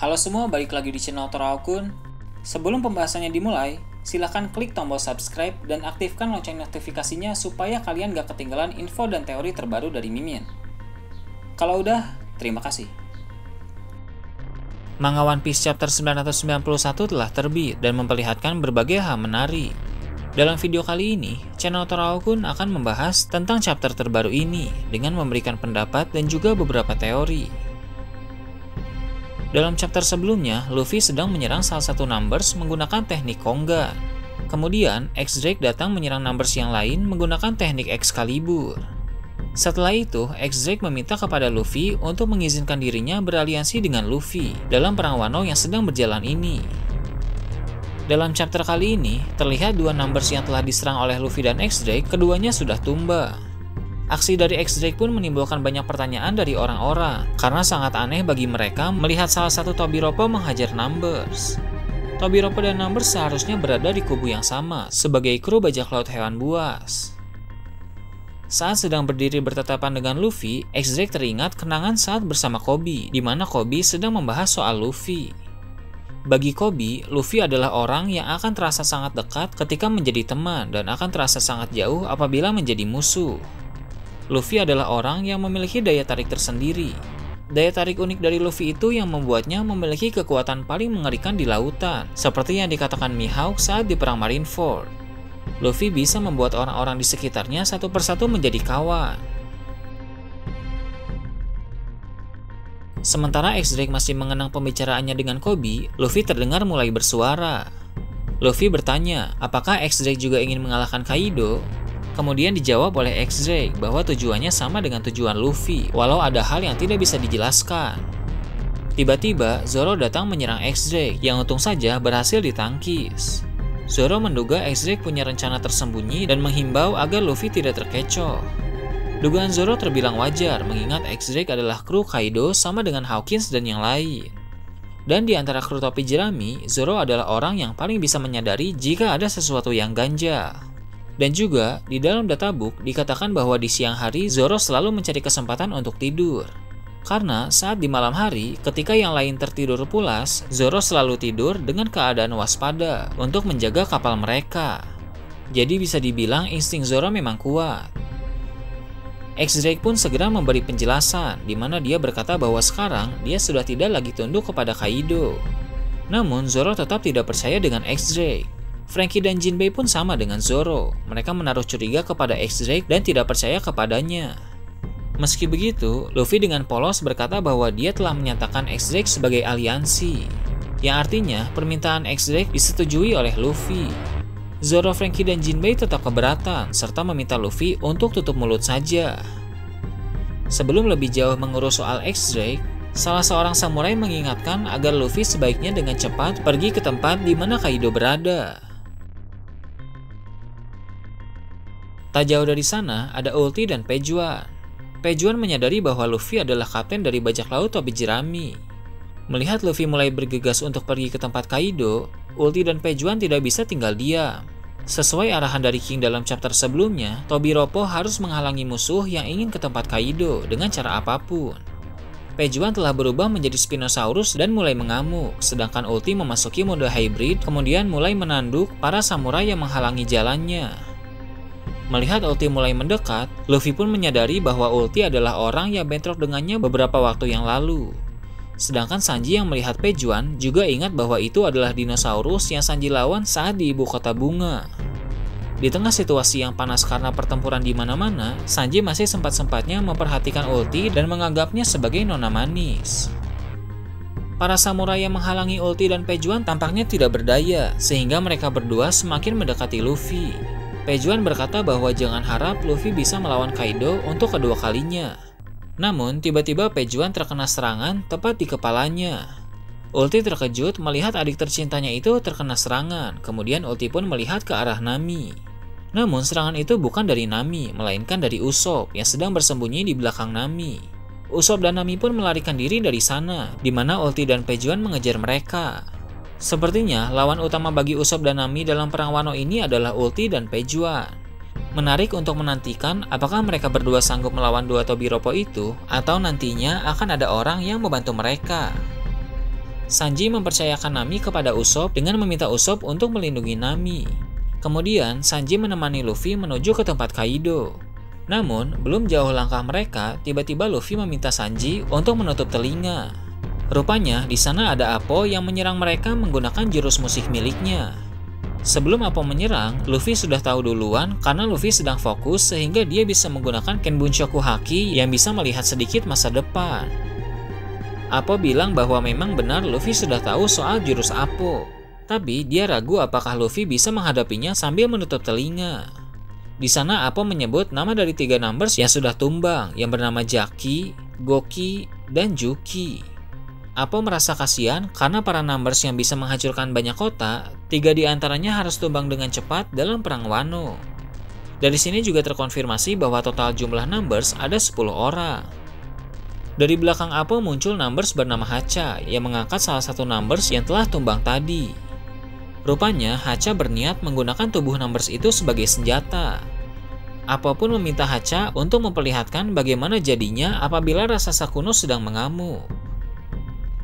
Halo semua, balik lagi di channel Toraokun. Sebelum pembahasannya dimulai, silahkan klik tombol subscribe dan aktifkan lonceng notifikasinya supaya kalian gak ketinggalan info dan teori terbaru dari Mimin. Kalau udah, terima kasih. Manga One Piece Chapter 991 telah terbit dan memperlihatkan berbagai hal menarik. Dalam video kali ini, channel Toraokun akan membahas tentang chapter terbaru ini dengan memberikan pendapat dan juga beberapa teori. Dalam chapter sebelumnya, Luffy sedang menyerang salah satu Numbers menggunakan teknik Kongan. Kemudian, X-Drake datang menyerang Numbers yang lain menggunakan teknik Excalibur. Setelah itu, X-Drake meminta kepada Luffy untuk mengizinkan dirinya beraliansi dengan Luffy dalam perang Wano yang sedang berjalan ini. Dalam chapter kali ini, terlihat dua Numbers yang telah diserang oleh Luffy dan X-Drake, keduanya sudah tumbang. Aksi dari X-Drake pun menimbulkan banyak pertanyaan dari orang-orang, karena sangat aneh bagi mereka melihat salah satu Tobiropo menghajar Numbers. Tobiropo dan Numbers seharusnya berada di kubu yang sama, sebagai kru bajak laut hewan buas. Saat sedang berdiri bertatapan dengan Luffy, X-Drake teringat kenangan saat bersama Koby, di mana Koby sedang membahas soal Luffy. Bagi Koby, Luffy adalah orang yang akan terasa sangat dekat ketika menjadi teman dan akan terasa sangat jauh apabila menjadi musuh. Luffy adalah orang yang memiliki daya tarik tersendiri. Daya tarik unik dari Luffy itu yang membuatnya memiliki kekuatan paling mengerikan di lautan, seperti yang dikatakan Mihawk saat di perang Marineford. Luffy bisa membuat orang-orang di sekitarnya satu persatu menjadi kawan. Sementara X-Drake masih mengenang pembicaraannya dengan Koby, Luffy terdengar mulai bersuara. Luffy bertanya, apakah X-Drake juga ingin mengalahkan Kaido? Kemudian dijawab oleh X-Drake bahwa tujuannya sama dengan tujuan Luffy, walau ada hal yang tidak bisa dijelaskan. Tiba-tiba, Zoro datang menyerang X-Drake, yang untung saja berhasil ditangkis. Zoro menduga X-Drake punya rencana tersembunyi dan menghimbau agar Luffy tidak terkecoh. Dugaan Zoro terbilang wajar, mengingat X-Drake adalah kru Kaido sama dengan Hawkins dan yang lain. Dan di antara kru topi jerami, Zoro adalah orang yang paling bisa menyadari jika ada sesuatu yang ganjal. Dan juga, di dalam databook dikatakan bahwa di siang hari Zoro selalu mencari kesempatan untuk tidur. Karena saat di malam hari, ketika yang lain tertidur pulas, Zoro selalu tidur dengan keadaan waspada untuk menjaga kapal mereka. Jadi bisa dibilang insting Zoro memang kuat. X-Drake pun segera memberi penjelasan, di mana dia berkata bahwa sekarang dia sudah tidak lagi tunduk kepada Kaido. Namun Zoro tetap tidak percaya dengan X-Drake. Franky dan Jinbei pun sama dengan Zoro. Mereka menaruh curiga kepada X-Drake dan tidak percaya kepadanya. Meski begitu, Luffy dengan polos berkata bahwa dia telah menyatakan X-Drake sebagai aliansi, yang artinya permintaan X-Drake disetujui oleh Luffy. Zoro, Franky, dan Jinbei tetap keberatan, serta meminta Luffy untuk tutup mulut saja. Sebelum lebih jauh mengurus soal X-Drake, salah seorang samurai mengingatkan agar Luffy sebaiknya dengan cepat pergi ke tempat di mana Kaido berada. Tak jauh dari sana, ada Ulti dan Pejuan. Pejuan menyadari bahwa Luffy adalah kapten dari bajak laut topi jerami. Melihat Luffy mulai bergegas untuk pergi ke tempat Kaido, Ulti dan Pejuan tidak bisa tinggal diam. Sesuai arahan dari King dalam chapter sebelumnya, Tobiropo harus menghalangi musuh yang ingin ke tempat Kaido dengan cara apapun. Pejuan telah berubah menjadi Spinosaurus dan mulai mengamuk, sedangkan Ulti memasuki mode hybrid kemudian mulai menanduk para samurai yang menghalangi jalannya. Melihat Ulti mulai mendekat, Luffy pun menyadari bahwa Ulti adalah orang yang bentrok dengannya beberapa waktu yang lalu. Sedangkan Sanji yang melihat Pejuan juga ingat bahwa itu adalah dinosaurus yang Sanji lawan saat di ibu kota bunga. Di tengah situasi yang panas karena pertempuran di mana-mana, Sanji masih sempat-sempatnya memperhatikan Ulti dan menganggapnya sebagai nona manis. Para samurai yang menghalangi Ulti dan Pejuan tampaknya tidak berdaya, sehingga mereka berdua semakin mendekati Luffy. Pejuan berkata bahwa jangan harap Luffy bisa melawan Kaido untuk kedua kalinya. Namun, tiba-tiba Pejuan terkena serangan tepat di kepalanya. Ulti terkejut melihat adik tercintanya itu terkena serangan, kemudian Ulti pun melihat ke arah Nami. Namun, serangan itu bukan dari Nami, melainkan dari Usopp yang sedang bersembunyi di belakang Nami. Usopp dan Nami pun melarikan diri dari sana, di mana Ulti dan Pejuan mengejar mereka. Sepertinya, lawan utama bagi Usopp dan Nami dalam perang Wano ini adalah Ulti dan Pejuan. Menarik untuk menantikan apakah mereka berdua sanggup melawan dua Tobiropo itu, atau nantinya akan ada orang yang membantu mereka. Sanji mempercayakan Nami kepada Usopp dengan meminta Usopp untuk melindungi Nami. Kemudian, Sanji menemani Luffy menuju ke tempat Kaido. Namun, belum jauh langkah mereka, tiba-tiba Luffy meminta Sanji untuk menutup telinga. Rupanya, di sana ada Appo yang menyerang mereka menggunakan jurus musik miliknya. Sebelum Appo menyerang, Luffy sudah tahu duluan karena Luffy sedang fokus sehingga dia bisa menggunakan Kenbunshoku Haki yang bisa melihat sedikit masa depan. Appo bilang bahwa memang benar Luffy sudah tahu soal jurus Appo, tapi dia ragu apakah Luffy bisa menghadapinya sambil menutup telinga. Di sana Appo menyebut nama dari 3 numbers yang sudah tumbang, yang bernama Jaki, Goki, dan Juki. Appo merasa kasihan karena para numbers yang bisa menghancurkan banyak kota, 3 di antaranya harus tumbang dengan cepat dalam perang Wano. Dari sini juga terkonfirmasi bahwa total jumlah numbers ada 10 orang. Dari belakang Appo muncul numbers bernama Hacha yang mengangkat salah satu numbers yang telah tumbang tadi. Rupanya Hacha berniat menggunakan tubuh numbers itu sebagai senjata. Appo pun meminta Hacha untuk memperlihatkan bagaimana jadinya apabila raksasa kuno sedang mengamuk.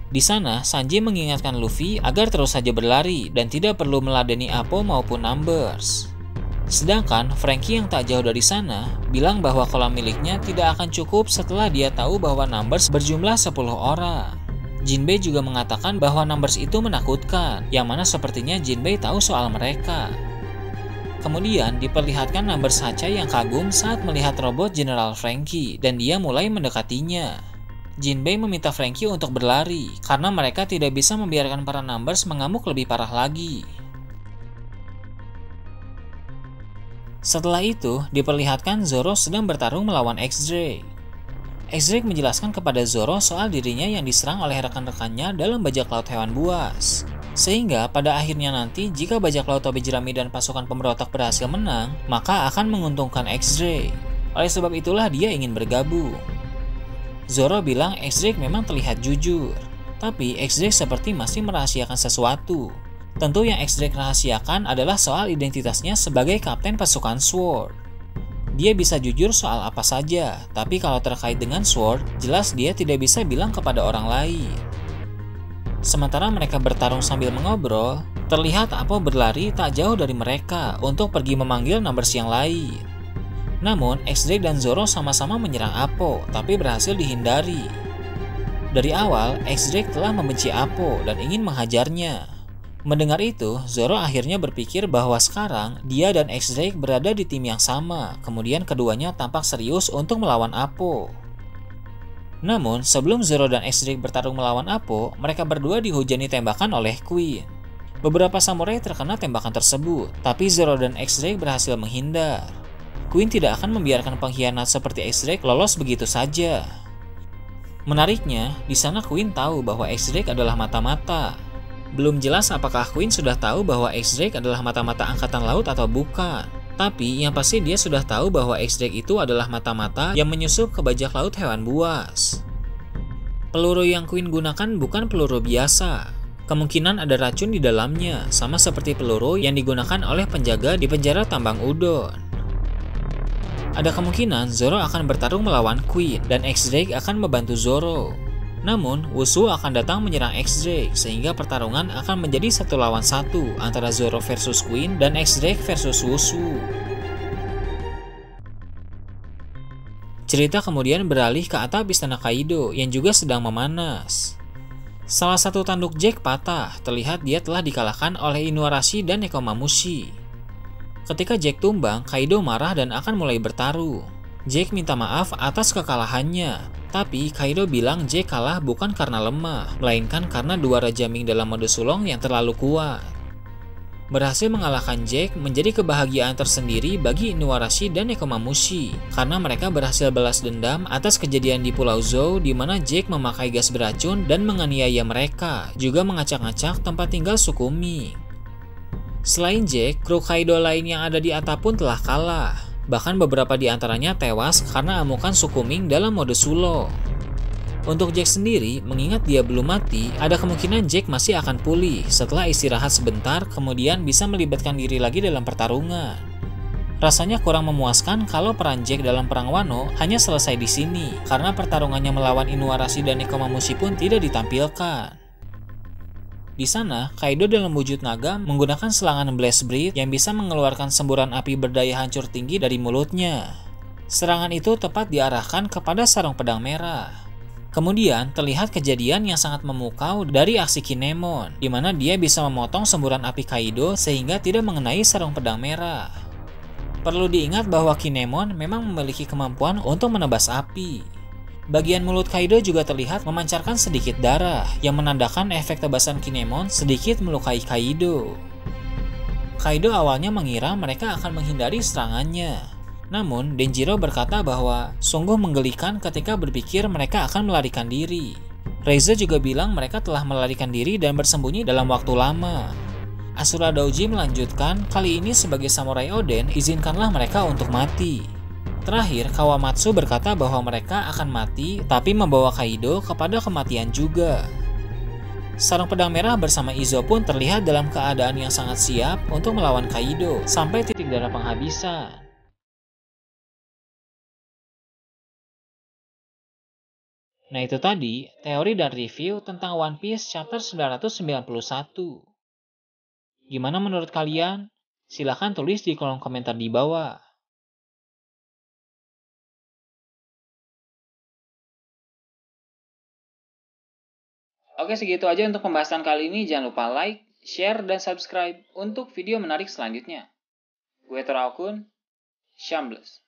Di sana, Sanji mengingatkan Luffy agar terus saja berlari dan tidak perlu meladeni Appo maupun numbers. Sedangkan Franky yang tak jauh dari sana bilang bahwa kolam miliknya tidak akan cukup setelah dia tahu bahwa numbers berjumlah 10 orang. Jinbei juga mengatakan bahwa numbers itu menakutkan, yang mana sepertinya Jinbei tahu soal mereka. Kemudian diperlihatkan numbers Hacha yang kagum saat melihat robot General Franky dan dia mulai mendekatinya. Jinbei meminta Franky untuk berlari karena mereka tidak bisa membiarkan para numbers mengamuk lebih parah lagi. Setelah itu, diperlihatkan Zoro sedang bertarung melawan X-Drake. X-Drake menjelaskan kepada Zoro soal dirinya yang diserang oleh rekan-rekannya dalam bajak laut hewan buas. Sehingga pada akhirnya nanti jika bajak laut topi jerami dan pasukan pemberontak berhasil menang, maka akan menguntungkan X-Drake. Oleh sebab itulah dia ingin bergabung. Zoro bilang X-Drake memang terlihat jujur, tapi X-Drake seperti masih merahasiakan sesuatu. Tentu yang X-Drake rahasiakan adalah soal identitasnya sebagai kapten pasukan Sword. Dia bisa jujur soal apa saja, tapi kalau terkait dengan Sword, jelas dia tidak bisa bilang kepada orang lain. Sementara mereka bertarung sambil mengobrol, terlihat Appo berlari tak jauh dari mereka untuk pergi memanggil numbers yang lain. Namun, X-Drake dan Zoro sama-sama menyerang Appo, tapi berhasil dihindari. Dari awal, X-Drake telah membenci Appo dan ingin menghajarnya. Mendengar itu, Zoro akhirnya berpikir bahwa sekarang dia dan X-Drake berada di tim yang sama, kemudian keduanya tampak serius untuk melawan Appo. Namun, sebelum Zoro dan X-Drake bertarung melawan Appo, mereka berdua dihujani tembakan oleh Queen. Beberapa samurai terkena tembakan tersebut, tapi Zoro dan X-Drake berhasil menghindar. Queen tidak akan membiarkan pengkhianat seperti X-Drake lolos begitu saja. Menariknya, di sana Queen tahu bahwa X-Drake adalah mata-mata. Belum jelas apakah Queen sudah tahu bahwa X-Drake adalah mata-mata angkatan laut atau bukan. Tapi yang pasti dia sudah tahu bahwa X-Drake itu adalah mata-mata yang menyusup ke bajak laut hewan buas. Peluru yang Queen gunakan bukan peluru biasa. Kemungkinan ada racun di dalamnya, sama seperti peluru yang digunakan oleh penjaga di penjara tambang udon. Ada kemungkinan Zoro akan bertarung melawan Queen dan X-Drake akan membantu Zoro. Namun, Wushu akan datang menyerang X-Drake sehingga pertarungan akan menjadi 1 lawan 1 antara Zoro versus Queen dan X-Drake versus Wushu. Cerita kemudian beralih ke atap istana Kaido yang juga sedang memanas. Salah satu tanduk Jack patah, terlihat dia telah dikalahkan oleh Inuarashi dan Nekomamushi. Ketika Jack tumbang, Kaido marah dan akan mulai bertarung. Jack minta maaf atas kekalahannya, tapi Kaido bilang Jack kalah bukan karena lemah, melainkan karena 2 Raja Ming dalam mode sulong yang terlalu kuat. Berhasil mengalahkan Jack menjadi kebahagiaan tersendiri bagi Inuarashi dan Nekomamushi, karena mereka berhasil balas dendam atas kejadian di Pulau Zou di mana Jack memakai gas beracun dan menganiaya mereka, juga mengacak-ngacak tempat tinggal suku Ming. Selain Jack, kru Kaido lain yang ada di atap pun telah kalah. Bahkan beberapa di antaranya tewas karena amukan suku Ming dalam mode sulong. Untuk Jack sendiri, mengingat dia belum mati, ada kemungkinan Jack masih akan pulih setelah istirahat sebentar kemudian bisa melibatkan diri lagi dalam pertarungan. Rasanya kurang memuaskan kalau peran Jack dalam perang Wano hanya selesai di sini, karena pertarungannya melawan Inuarashi dan Nekomamushi pun tidak ditampilkan. Di sana, Kaido dalam wujud naga menggunakan serangan Blast Breath yang bisa mengeluarkan semburan api berdaya hancur tinggi dari mulutnya. Serangan itu tepat diarahkan kepada sarung pedang merah. Kemudian, terlihat kejadian yang sangat memukau dari aksi Kinemon, di mana dia bisa memotong semburan api Kaido sehingga tidak mengenai sarung pedang merah. Perlu diingat bahwa Kinemon memang memiliki kemampuan untuk menebas api. Bagian mulut Kaido juga terlihat memancarkan sedikit darah, yang menandakan efek tebasan Kinemon sedikit melukai Kaido. Kaido awalnya mengira mereka akan menghindari serangannya. Namun, Denjiro berkata bahwa sungguh menggelikan ketika berpikir mereka akan melarikan diri. Reizo juga bilang mereka telah melarikan diri dan bersembunyi dalam waktu lama. Asura Doji melanjutkan, kali ini sebagai samurai Oden, izinkanlah mereka untuk mati. Terakhir, Kawamatsu berkata bahwa mereka akan mati, tapi membawa Kaido kepada kematian juga. Sarung pedang merah bersama Izo pun terlihat dalam keadaan yang sangat siap untuk melawan Kaido, sampai titik darah penghabisan. Nah itu tadi, teori dan review tentang One Piece chapter 991. Gimana menurut kalian? Silahkan tulis di kolom komentar di bawah. Oke, segitu aja untuk pembahasan kali ini. Jangan lupa like, share, dan subscribe untuk video menarik selanjutnya. Gue Torakun, Shambles.